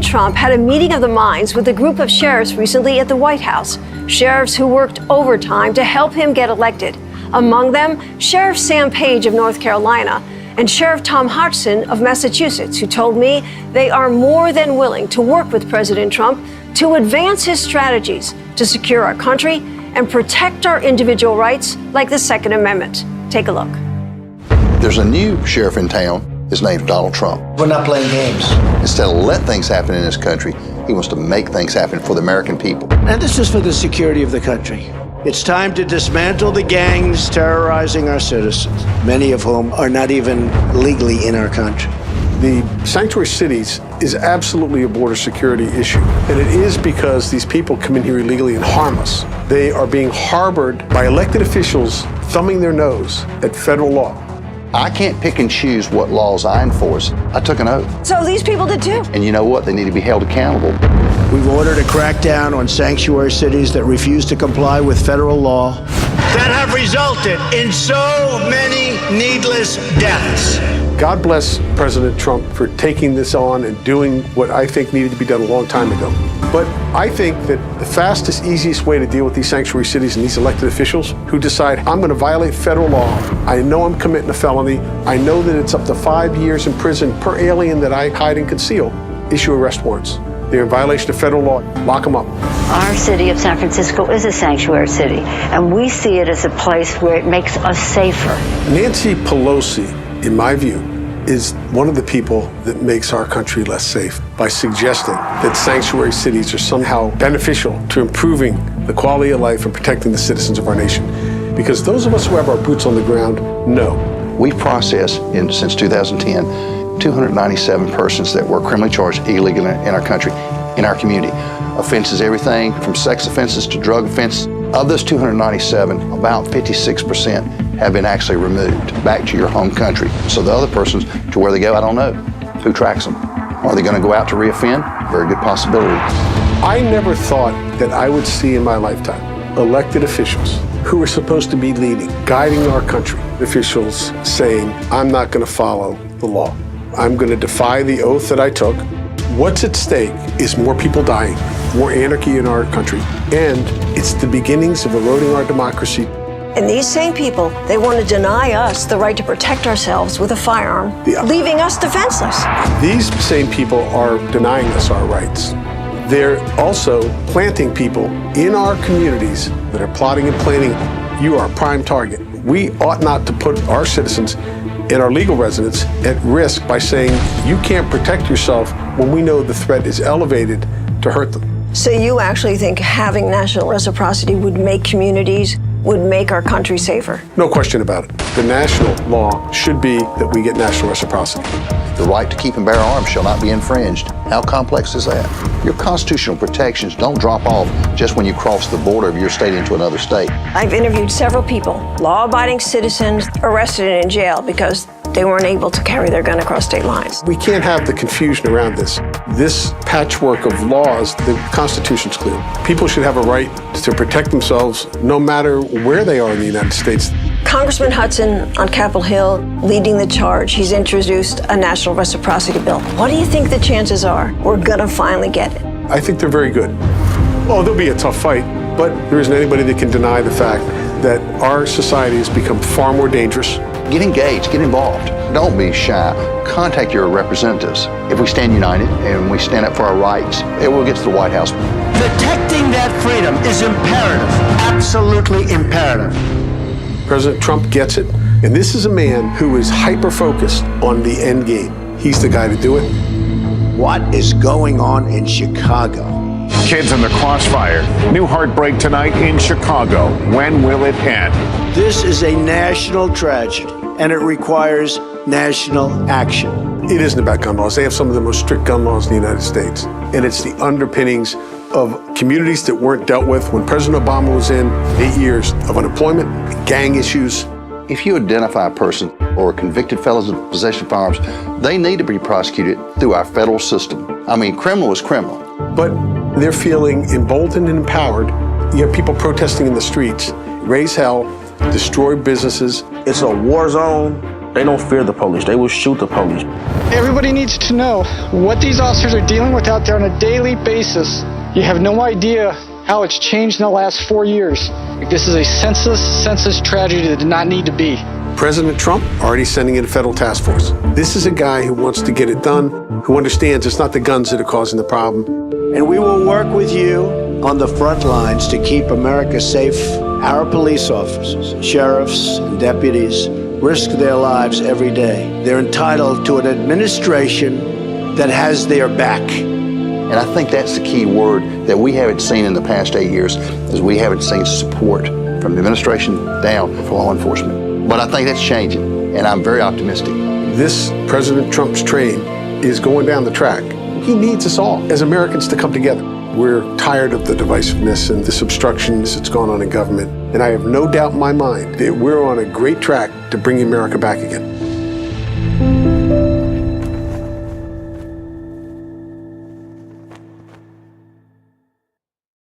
President Trump had a meeting of the minds with a group of sheriffs recently at the White House, sheriffs who worked overtime to help him get elected. Among them, Sheriff Sam Page of North Carolina and Sheriff Tom Hodgson of Massachusetts, who told me they are more than willing to work with President Trump to advance his strategies to secure our country and protect our individual rights like the Second Amendment. Take a look. There's a new sheriff in town. His name's Donald Trump. We're not playing games. Instead of let things happen in this country, he wants to make things happen for the American people. And this is for the security of the country. It's time to dismantle the gangs terrorizing our citizens, many of whom are not even legally in our country. The sanctuary cities is absolutely a border security issue. And it is because these people come in here illegally and harm us. They are being harbored by elected officials thumbing their nose at federal law. I can't pick and choose what laws I enforce. I took an oath. So these people did too. And you know what? They need to be held accountable. We've ordered a crackdown on sanctuary cities that refuse to comply with federal law. That have resulted in so many needless deaths. God bless President Trump for taking this on and doing what I think needed to be done a long time ago. But I think that the fastest, easiest way to deal with these sanctuary cities and these elected officials who decide, I'm going to violate federal law, I know I'm committing a felony, I know that it's up to 5 years in prison per alien that I hide and conceal, issue arrest warrants. They're in violation of federal law, lock them up. Our city of San Francisco is a sanctuary city, and we see it as a place where it makes us safer. Nancy Pelosi, in my view, is one of the people that makes our country less safe by suggesting that sanctuary cities are somehow beneficial to improving the quality of life and protecting the citizens of our nation. Because those of us who have our boots on the ground know. We've processed, since 2010, 297 persons that were criminally charged illegally in our country, in our community. Offenses, everything from sex offenses to drug offenses. Of those 297, about 56% have been actually removed back to your home country. So the other persons, to where they go, I don't know. Who tracks them? Are they going to go out to reoffend? Very good possibility. I never thought that I would see in my lifetime elected officials who are supposed to be leading, guiding our country, officials saying, I'm not going to follow the law. I'm going to defy the oath that I took. What's at stake is more people dying, more anarchy in our country, and it's the beginnings of eroding our democracy. And these same people, they want to deny us the right to protect ourselves with a firearm, leaving us defenseless. These same people are denying us our rights. They're also planting people in our communities that are plotting and planning. You are a prime target. We ought not to put our citizens and our legal residents at risk by saying you can't protect yourself when we know the threat is elevated to hurt them. So you actually think having national reciprocity would make communities, would make our country safer? No question about it. The national law should be that we get national reciprocity. The right to keep and bear arms shall not be infringed. How complex is that? Your constitutional protections don't drop off just when you cross the border of your state into another state. I've interviewed several people, law-abiding citizens, arrested and in jail because they weren't able to carry their gun across state lines. We can't have the confusion around this. This patchwork of laws, the Constitution's clear. People should have a right to protect themselves no matter where they are in the United States. Congressman Hudson on Capitol Hill leading the charge. He's introduced a national reciprocity bill. What do you think the chances are we're gonna finally get it? I think they're very good. Oh, there'll be a tough fight, but there isn't anybody that can deny the fact that our society has become far more dangerous. Get engaged, get involved. Don't be shy. Contact your representatives. If we stand united and we stand up for our rights, it will get to the White House. Protecting that freedom is imperative, absolutely imperative. President Trump gets it, and this is a man who is hyper-focused on the end game. He's the guy to do it. What is going on in Chicago? Kids in the crossfire. New heartbreak tonight in Chicago. When will it end? This is a national tragedy, and it requires national action. It isn't about gun laws. They have some of the most strict gun laws in the United States, and it's the underpinnings of communities that weren't dealt with when President Obama was in. 8 years of unemployment, gang issues. If you identify a person or a convicted felon of possession of firearms, they need to be prosecuted through our federal system. I mean, criminal is criminal. But they're feeling emboldened and empowered. You have people protesting in the streets, raise hell, destroy businesses. It's a war zone. They don't fear the police. They will shoot the police. Everybody needs to know what these officers are dealing with out there on a daily basis. You have no idea how it's changed in the last 4 years. This is a senseless tragedy that did not need to be. President Trump already sending in a federal task force. This is a guy who wants to get it done, who understands it's not the guns that are causing the problem. And we will work with you on the front lines to keep America safe. Our police officers, sheriffs, and deputies risk their lives every day. They're entitled to an administration that has their back. And I think that's the key word that we haven't seen in the past 8 years, is we haven't seen support from the administration down for law enforcement. But I think that's changing, and I'm very optimistic. This President Trump's train is going down the track. He needs us all as Americans to come together. We're tired of the divisiveness and this obstructions that's gone on in government. And I have no doubt in my mind that we're on a great track to bring America back again.